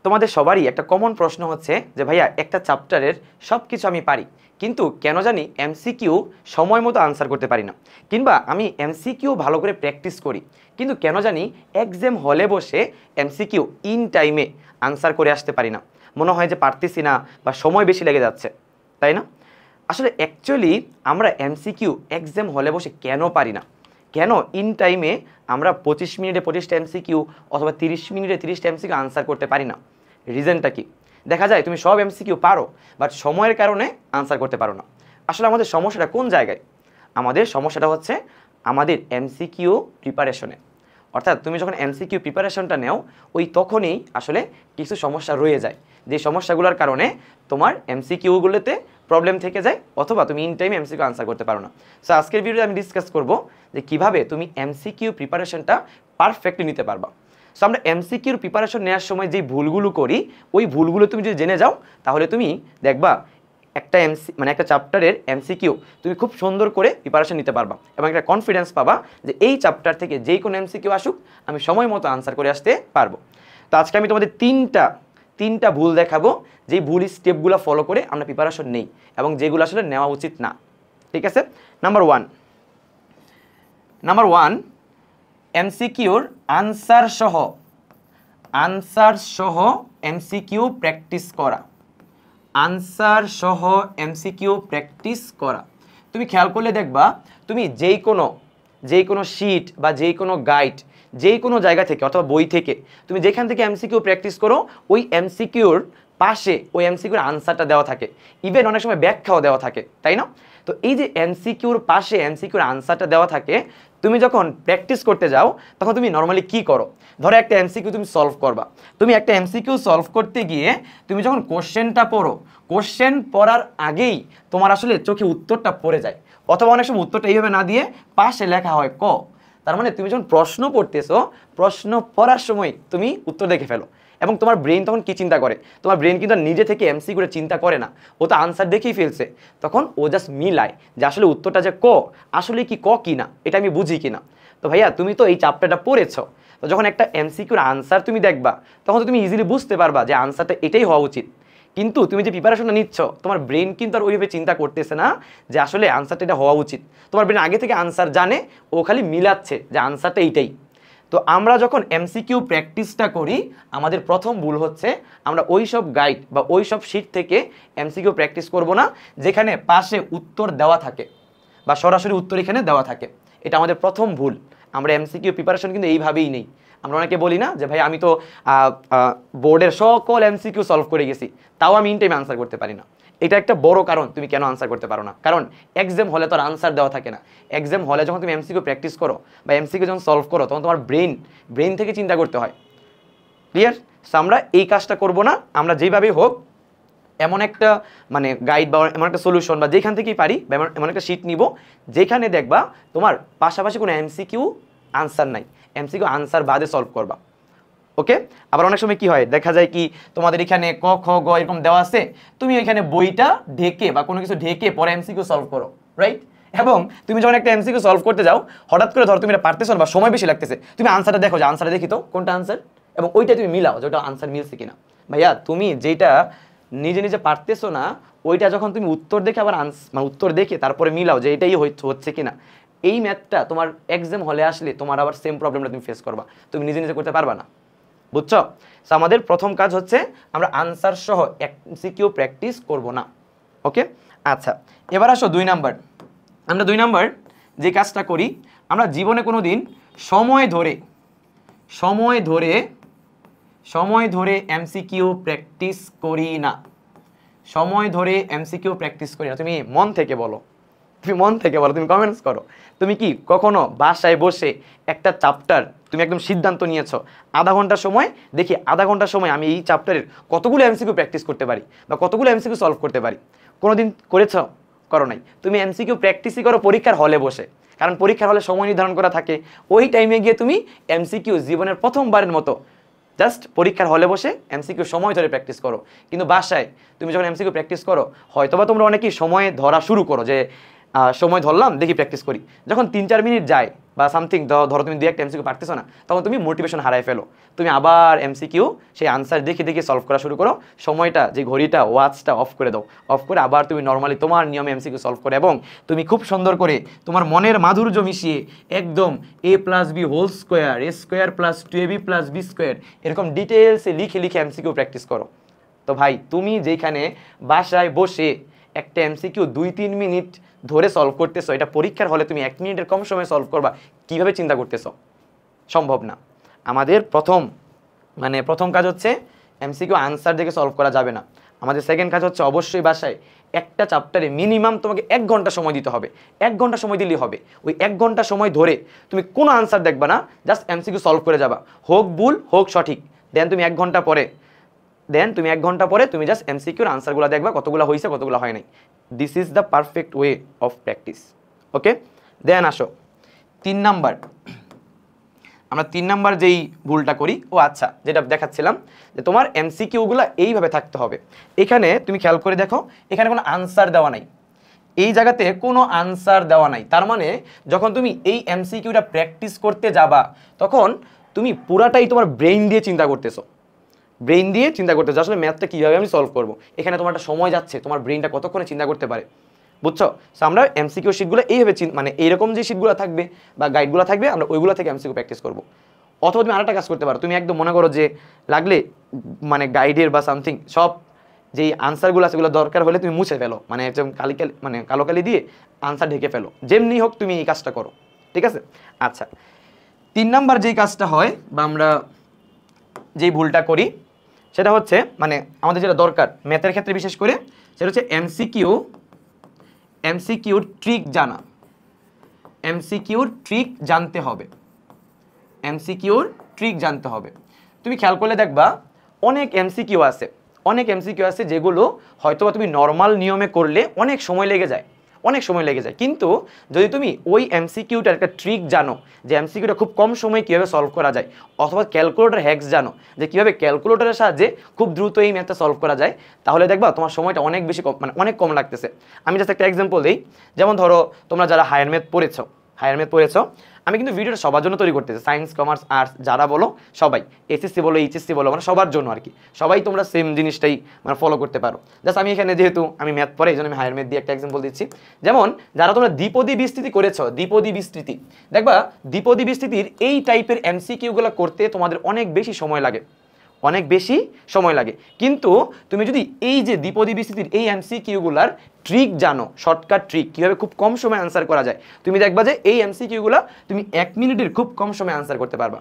তোমাদের সবারই একটা কমন প্রশ্ন হচ্ছে যে ভাইয়া একটা চ্যাপ্টারের সব কিছু আমি পারি, কিন্তু কেন জানি এমসিকিউ সময় মতো আনসার করতে পারি না, কিংবা আমি এমসিকিউ ভালো করে প্র্যাকটিস করি কিন্তু কেন জানি এক্সাম হলে বসে এমসিকিউ ইন টাইমে আনসার করে আসতে পারি না, মনে হয় যে পারতেছি না বা সময় বেশি লেগে যাচ্ছে, তাই না? আসলে অ্যাকচুয়ালি আমরা এমসিকিউ এক্সাম হলে বসে কেন পারি না, কেন ইন টাইমে আমরা 25 মিনিটে 25টা এমসিকিউ অথবা 30 মিনিটে 30টা এমসিকিউ আনসার করতে পারি না? রিজনটা কি? দেখা যায় তুমি সব এমসিকিউ পারো বাট সময়ের কারণে আনসার করতে পারো না। আসলে আমাদের সমস্যাটা কোন জায়গায়? আমাদের সমস্যাটা হচ্ছে আমাদের এমসিকিউ প্রিপারেশনে। অর্থাৎ তুমি যখন এমসিকিউ প্রিপারেশনটা নেও ওই তখনই আসলে কিছু সমস্যা রয়ে যায়, যে সমস্যাগুলোর কারণে তোমার এমসিকিউগুলোতে প্রবলেম থেকে যায় অথবা তুমি ইন টাইমে এমসিকিউ আনসার করতে পারো না। সো আজকের ভিডিওতে আমি ডিসকাস করব যে কিভাবে তুমি এমসিকিউ প্রিপারেশনটা পারফেক্টলি নিতে পারবা। সো আমরা এমসিকিউর প্রিপারেশন নেওয়ার সময় যে ভুলগুলো করি ওই ভুলগুলো তুমি যদি জেনে যাও তাহলে তুমি দেখবা একটা একটা চ্যাপ্টারের এমসিকিউ তুমি খুব সুন্দর করে প্রিপারেশন নিতে পারবা এবং একটা কনফিডেন্স পাবা যে এই চ্যাপ্টার থেকে যেই কোনো এমসিকিউ আসুক আমি সময় মতো আনসার করে আসতে পারবো। তো আজকে আমি তোমাদের তিনটা ভুল দেখাবো, যেই ভুল স্টেপগুলো ফলো করে আমরা প্রিপারেশন নেই এবং যেগুলো আসলে নেওয়া উচিত না। ঠিক আছে? নাম্বার ওয়ান, এমসিকিউর আনসার সহ এমসিকিউ প্র্যাকটিস করা। আনসার সহ এমসিকিউ প্র্যাকটিস করা। তুমি খেয়াল করলে দেখবা তুমি যেই কোনো শিট বা যেই কোনো গাইড যেই কোনো জায়গা থেকে অথবা বই থেকে তুমি যেখান থেকে এমসিকিউ প্র্যাকটিস করো ওই এমসিকিউর পাশে ওই এমসিকিউর আনসারটা দেওয়া থাকে, ইভেন অনেক সময় ব্যাখ্যাও দেওয়া থাকে, তাই না? তো এই যে এমসিকিউর পাশে এমসিকিউর আনসারটা দেওয়া থাকে, তুমি যখন প্র্যাকটিস করতে যাও তখন তুমি নর্মালি কি করো? ধরো একটা এমসিকিউ তুমি সলভ করবা, তুমি একটা এমসিকিউ সলভ করতে গিয়ে তুমি যখন কোশ্চেনটা পড়ো, কোশ্চেন পড়ার আগেই তোমার আসলে চোখে উত্তরটা পড়ে যায়, অথবা অনেক সময় উত্তরটা এইভাবে না দিয়ে পাশে লেখা হয় ক। তার মানে তুমি যখন প্রশ্ন পড়তেছো, প্রশ্ন পড়ার সময় তুমি উত্তর দেখে ফেলো এবং তোমার ব্রেন তখন কি চিন্তা করে? তোমার ব্রেন কিন্তু নিজে থেকে এমসিকিউ চিন্তা করে না, ও তো আনসার দেখেই ফেলছে, তখন ও জাস্ট মিলায় যে আসলে উত্তরটা যে ক, আসলে কি ক কি না, এটা আমি বুঝি কিনা। তো ভাইয়া তুমি তো এই চ্যাপ্টারটা পড়েছো, তো যখন একটা এমসিকিউর আনসার তুমি দেখবা তখন তো তুমি ইজিলি বুঝতে পারবা যে আনসারটা এটাই হওয়া উচিত। কিন্তু তুমি যে প্রিপারেশনটা নিচ্ছ তোমার ব্রেন কিন্তু আর ওইভাবে চিন্তা করতেছে না যে আসলে আনসারটা এটা হওয়া উচিত। তোমার ব্রেন আগে থেকে আনসার জানে, ও খালি মিলাচ্ছে যে আনসারটা এইটাই। তো আমরা যখন এমসিকিউ প্র্যাকটিসটা করি আমাদের প্রথম ভুল হচ্ছে আমরা ওই সব গাইড বা ওই সব শিট থেকে এমসিকিউ প্র্যাকটিস করব না যেখানে পাশে উত্তর দেওয়া থাকে বা সরাসরি উত্তর এখানে দেওয়া থাকে। এটা আমাদের প্রথম ভুল। আমরা এমসিকিউ প্রিপারেশন কিন্তু এইভাবেই নেই। আমরা অনেকে বলি না যে ভাই আমি তো বোর্ডের সকল এমসিকিউ সলভ করে গেছি, তাও আমি ইন টাইমে আনসার করতে পারি না। এটা একটা বড় কারণ তুমি কেন আনসার করতে পারো না, কারণ এক্সাম হলে তো আর আনসার দেওয়া থাকে না। এক্সাম হলে যখন তুমি এমসিকিউ প্র্যাকটিস করো বা এমসিকিউ যখন সলভ করো তখন তোমার ব্রেন থেকে চিন্তা করতে হয়। ক্লিয়ার? সো আমরা এই কাজটা করব না। আমরা যেভাবেই হোক এমন একটা গাইড বা এমন একটা সলিউশন বা যেখান থেকেই পারি বা এমন একটা শিট নিব যেখানে দেখবা তোমার পাশাপাশি কোনো এমসিকিউ আনসার নাই, এমসিকিউ আনসার বাদে সলভ করবা। ওকে? আবার অনেক সময় কি হয় দেখা যায় কি তোমাদের এখানে ক খ গ এরকম দেওয়া আছে, তুমি এখানে বইটা ঢেকে বা কোনো কিছু ঢেকে পরে এমসিকিউ সলভ করো, রাইট? এবং তুমি যখন একটা এমসিকিউ সলভ করতে যাও হঠাৎ করে ধরো তুমি এটা পারতেছো না বা সময় বেশি লাগতেছে, তুমি আনসারটা দেখো যে আনসারটা দেখি তো কোনটা আনসার, এবং ওইটা তুমি মিলাও যে ওটা আনসার মিলছে কিনা। ভাইয়া তুমি যেটা নিজে পারতেছো না ওইটা যখন তুমি উত্তর দেখে আবার উত্তর দেখে তারপরে মিলাও যে এটাই হচ্ছে কিনা, এই ম্যাথটা তোমার এক্সাম হলে আসলে তোমার আবার সেম প্রবলেমটা তুমি ফেস করবা, তুমি নিজে করতে পারবা না। বুঝছো? সো আমাদের প্রথম কাজ হচ্ছে আমরা আনসার সহ এমসিকিউ প্র্যাকটিস করব না। ওকে? আচ্ছা, এবার আসো 2 নাম্বার। আমরা 2 নাম্বার যে কাজটা করি, আমরা জীবনে কোনো দিন সময় ধরে এমসিকিউ প্র্যাকটিস করি না। সময় ধরে এমসিকিউ প্র্যাকটিস করি না। তুমি মন থেকে বলো, তুমি কমেন্টস করো। তুমি কি কখনো বাসায় বসে একটা চ্যাপ্টার তুমি একদম সিদ্ধান্ত নিয়েছো আধা ঘন্টা সময় আমি এই চ্যাপ্টারের কতগুলো এমসিকিউ প্র্যাকটিস করতে পারি বা কতগুলো এমসিকিউ সলভ করতে পারি? কোনোদিন করেছো? করো নাই। তুমি এমসিকিউ প্র্যাকটিসই করো পরীক্ষার হলে বসে, কারণ পরীক্ষার হলে সময় নির্ধারণ করা থাকে, ওই টাইমে গিয়ে তুমি এমসিকিউ জীবনের প্রথমবারের মতো জাস্ট পরীক্ষার হলে বসে এমসিকিউ সময় ধরে প্র্যাকটিস করো। কিন্তু বাসায় তুমি যখন এমসিকিউ প্র্যাকটিস করো হয়তোবা তোমরা অনেকেই সময় ধরা শুরু করো যে সময় ধরলাম দেখি প্র্যাকটিস করি, যখন 3-4 মিনিট যায় বা সামথিং, ধরো তুমি 2-1টা এমসিকিউ পারতেছো না, তখন তুমি মোটিভেশন হারায় ফেলো। তুমি আবার এমসিকিউ সেই আনসার দেখে দেখে সলভ করা শুরু করো, সময়টা যে ঘড়িটা ওয়াচটা অফ করে দাও, অফ করে আবার তুমি নর্মালি তোমার নিয়মে এমসিকিউ সলভ করো, এবং তুমি খুব সুন্দর করে তোমার মনের মাধুর্য মিশিয়ে একদম a+b² a² + 2ab + b² এরকম ডিটেলসে লিখে লিখে এমসিকিউ প্র্যাকটিস করো। তো ভাই তুমি যেখানে বাসায় বসে একটা এমসিকিউ 2-3 মিনিট ধরে সলভ করতেছো, এটা পরীক্ষার হলে তুমি 1 মিনিটের কম সময়ে সলভ করবা, কিভাবে চিন্তা করতেছো? সম্ভব না। আমাদের প্রথম কাজ হচ্ছে এমসিকিউ আনসার দেখে সলভ করা যাবে না। আমাদের সেকেন্ড কাজ হচ্ছে অবশ্যই বাসায় একটা চ্যাপ্টারে মিনিমাম তোমাকে 1 ঘন্টা সময় দিতে হবে। 1 ঘন্টা সময় দিলেই হবে। ওই 1 ঘন্টা সময় ধরে তুমি কোনো আনসার দেখবা না, জাস্ট এমসিকিউ সলভ করে যাবা, হোক ভুল হোক সঠিক। দেন তুমি 1 ঘন্টা পরে তুমি জাস্ট এমসিকিউর আনসারগুলো দেখবা, কতগুলো হয়েছে কতগুলো হয় নাই। This is the perfect way of practice. Okay, then আসো 3 নাম্বার। আমরা 3 নাম্বার যেই ভুলটা করি, আচ্ছা যেটা দেখাচ্ছিলাম যে তোমার এমসিকিউগুলো এইভাবে থাকতে হবে। এখানে তুমি খেয়াল করে দেখো, এখানে কোনো আনসার দেওয়া নাই, এই জায়গাতে কোনো আনসার দেওয়া নাই। তার মানে যখন তুমি এই এমসিকিউটা প্র্যাকটিস করতে যাবা, তখন তুমি পুরাটাই তোমার ব্রেইন দিয়ে চিন্তা করতেছো, আসলে ম্যাথটা কীভাবে আমি সলভ করবো। এখানে তোমার একটা সময় যাচ্ছে, তোমার ব্রেইনটা কতক্ষণে চিন্তা করতে পারে, বুঝছো? সো আমরা এমসিকিউ শিটগুলো এইভাবে এইরকম যে শিটগুলো থাকবে বা গাইডগুলো থাকবে, আমরা ওইগুলো থেকে এমসিকিউ প্র্যাকটিস করবো। অথবা তুমি আরেকটা কাজ করতে পারো, তুমি একদম মনে করো যে লাগলে গাইডের বা সামথিং সব যেই আনসারগুলো আছে সেগুলো দরকার হলে তুমি মুছে ফেলো, একদম কালো কালি দিয়ে আনসার ঢেকে ফেলো, যেমনি হোক তুমি এই কাজটা করো, ঠিক আছে? আচ্ছা, 3 নাম্বার যেই কাজটা হয় বা আমরা যেই ভুলটা করি সেটা হচ্ছে আমাদের যেটা দরকার ম্যাথের ক্ষেত্রে বিশেষ করে, সেটা হচ্ছে এমসিকিউর ট্রিক জানা। এমসিকিউর ট্রিক জানতে হবে। তুমি খেয়াল করলে দেখবা অনেক এমসিকিউ আছে যেগুলো হয়তোবা তুমি নর্মাল নিয়মে করলে অনেক সময় লেগে যায়, কিন্তু যদি তুমি ওই এমসিকিউটার একটা ট্রিক জানো, যে এমসিকিউটা খুব কম সময়ে কীভাবে সলভ করা যায়, অথবা ক্যালকুলেটর হ্যাকস জানো যে কীভাবে ক্যালকুলেটরের সাহায্যে খুব দ্রুত এই ম্যাথটা সলভ করা যায়, তাহলে দেখবা তোমার সময়টা অনেক বেশি অনেক কম লাগতেছে। আমি জাস্ট একটা এক্সাম্পল দিই, যেমন ধরো তোমরা যারা হায়ার ম্যাথ পড়েছো, আমি কিন্তু ভিডিওটা সবার জন্য তৈরি করতেছি, সায়েন্স কমার্স আর্টস যারা বলো সবাই, এসএসসি বলো এইচএসসি বলো, সবার জন্য আর কি, সবাই তোমরা সেম জিনিসটাই ফলো করতে পারো। জাস্ট আমি এখানে যেহেতু আমি ম্যাথ পড়ে, এই জন্য আমি হায়ার ম্যাথ দিয়ে একটা এক্সাম্পল দিচ্ছি। যেমন যারা তোমরা দ্বিপদী বিস্তৃতি করেছো, দেখবা দ্বিপদী বিস্তৃতির এই টাইপের এমসিকিউগুলো করতে তোমাদের অনেক বেশি সময় লাগে, কিন্তু তুমি যদি এই যে দ্বিপদী বিস্তৃতির এই এমসিকিউগুলার ট্রিক জানো, শর্টকাট ট্রিক কীভাবে খুব কম সময়ে আনসার করা যায়, তুমি দেখবা যে এই এমসিকিউগুলো তুমি 1 মিনিটের খুব কম সময়ে আনসার করতে পারবা।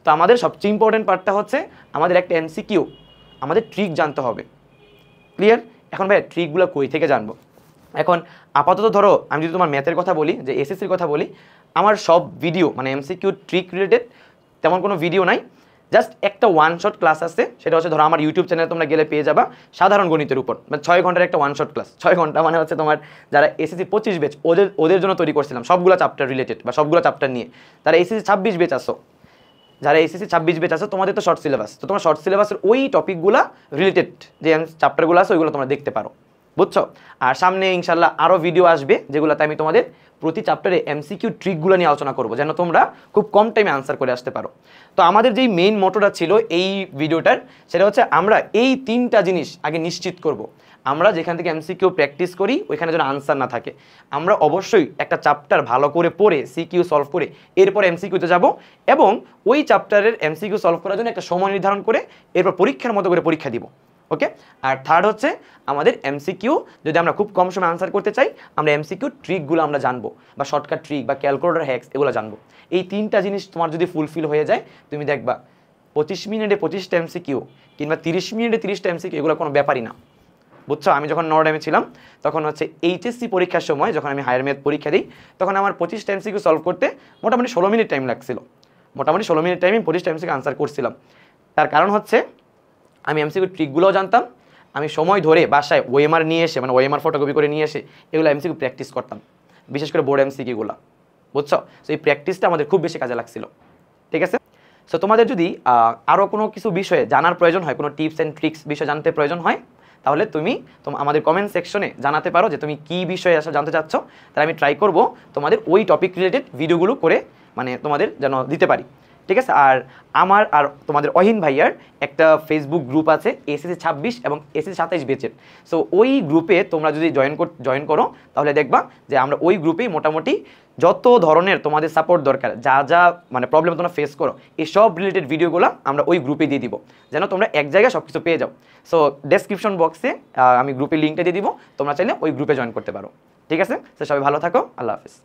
তো আমাদের সবচেয়ে ইম্পর্টেন্ট পার্টটা হচ্ছে আমাদের একটা এমসিকিউ আমাদের ট্রিক জানতে হবে। ক্লিয়ার? এখন ভাই ট্রিকগুলো কই থেকে জানবো? এখন আপাতত ধরো আমি যদি তোমার ম্যাথের কথা বলি, যে এসএসসির কথা বলি, আমার সব ভিডিও এমসিকিউ ট্রিক রিলেটেড তেমন কোনো ভিডিও নাই, জাস্ট একটা 1 শট ক্লাস আছে, সেটা হচ্ছে ধরো আমার ইউটিউব চ্যানেলে তোমরা গেলে পেয়ে যাবা, সাধারণ গণিতের উপর 6 ঘন্টার একটা 1 শট ক্লাস। 6 ঘন্টা হচ্ছে তোমার যারা এসএসসি 25 ব্যাচ ওদের জন্য তৈরি করছিলাম, সবগুলো চ্যাপ্টার রিলেটেড বা সবগুলো চ্যাপ্টার নিয়ে। তারা এসএসসি 26 ব্যাচ আসো, তোমাদের তো শর্ট সিলেবাস, তো তোমার শর্ট সিলেবাসের ওই টপিকগুলো রিলেটেড যে চ্যাপ্টারগুলো আছে ওইগুলো তোমরা দেখতে পারো, বুঝছো? আর সামনে ইনশাল্লাহ আরও ভিডিও আসবে যেগুলোতে আমি তোমাদের প্রতি চ্যাপ্টারে এমসিকিউ ট্রিকগুলো নিয়ে আলোচনা করবো, যেন তোমরা খুব কম টাইমে আনসার করে আসতে পারো। তো আমাদের যেই মেইন মোটোটা ছিল এই ভিডিওটার, সেটা হচ্ছে আমরা এই 3টা জিনিস আগে নিশ্চিত করব। আমরা যেখান থেকে এমসিকিউ প্র্যাকটিস করি ওইখানে যেন আনসার না থাকে। আমরা অবশ্যই একটা চ্যাপ্টার ভালো করে পড়ে সিকিউ সলভ করে এরপর এমসিকিউতে যাব, এবং ওই চ্যাপ্টারের এমসিকিউ সলভ করার জন্য একটা সময় নির্ধারণ করে এরপর পরীক্ষার মতো করে পরীক্ষা দিব। ওকে, আর থার্ড হচ্ছে আমাদের এমসিকিউ যদি আমরা খুব কম সময় আনসার করতে চাই, আমরা এমসিকিউ ট্রিকগুলো আমরা জানবো, বা শর্টকাট ট্রিক বা ক্যালকুলেটর হ্যাকস এগুলো জানবো। এই 3টা জিনিস তোমার যদি ফুলফিল হয়ে যায়, তুমি দেখবা 25 মিনিটে 25টা এমসিকিউ কিংবা 30 মিনিটে 30টা এমসিকিউ এগুলো কোনো ব্যাপারই না, বুঝছো? আমি যখন নর্ডামে ছিলাম তখন হচ্ছে এইচএসসি পরীক্ষার সময় যখন আমি হায়ার ম্যাথ পরীক্ষা দিই, তখন আমার 25টা এমসিকিউ সলভ করতে মোটামুটি 16 মিনিট টাইম লাগছিল। 16 মিনিট টাইমে 25টা এমসিকিউ আনসার করছিলাম। তার কারণ হচ্ছে আমি এমসিকিউ ট্রিকগুলোও জানতাম, আমি সময় ধরে বাসায় ওএমআর নিয়ে এসে ওএমআর ফটোকপি করে নিয়ে এসে এগুলো এমসিকিউ প্র্যাকটিস করতাম, বিশেষ করে বোর্ড এমসিকিউগুলো, বুঝছো? সো এই প্র্যাকটিসটা আমাদের খুব বেশি কাজে লাগছিল, ঠিক আছে? সো তোমাদের যদি আরও কোনো কিছু বিষয়ে জানার প্রয়োজন হয়, কোনো টিপস অ্যান্ড ট্রিক্স বিষয়ে জানতে প্রয়োজন হয়, তাহলে তুমি আমাদের কমেন্ট সেকশনে জানাতে পারো যে তুমি কী বিষয়ে আসলে জানতে চাচ্ছ, তাহলে আমি ট্রাই করব তোমাদের ওই টপিক রিলেটেড ভিডিওগুলো করে মানে তোমাদের যেন দিতে পারি, ঠিক আছে। আর আমার আর তোমাদের অহিন ভাইয়ার একটা ফেসবুক গ্রুপ আছে এসএসসি 26 এবং এসএসসি 27 বেচের। সো ওই গ্রুপে তোমরা যদি জয়েন করো তাহলে দেখবা যে আমরা ওই গ্রুপেই মোটামুটি যত ধরনের তোমাদের সাপোর্ট দরকার, যা যা মানে প্রবলেম তোমরা ফেস করো, এই সব রিলেটেড ভিডিওগুলো আমরা ওই গ্রুপে দিয়ে দিব, যেন তোমরা এক জায়গায় সব কিছু পেয়ে যাও। সো ডেসক্রিপশন বক্সে আমি গ্রুপের লিঙ্কটা দিয়ে দিব, তোমরা চাইলে ওই গ্রুপে জয়েন করতে পারো, ঠিক আছে। তো সবাই ভালো থাকো, আল্লাহ হাফিজ।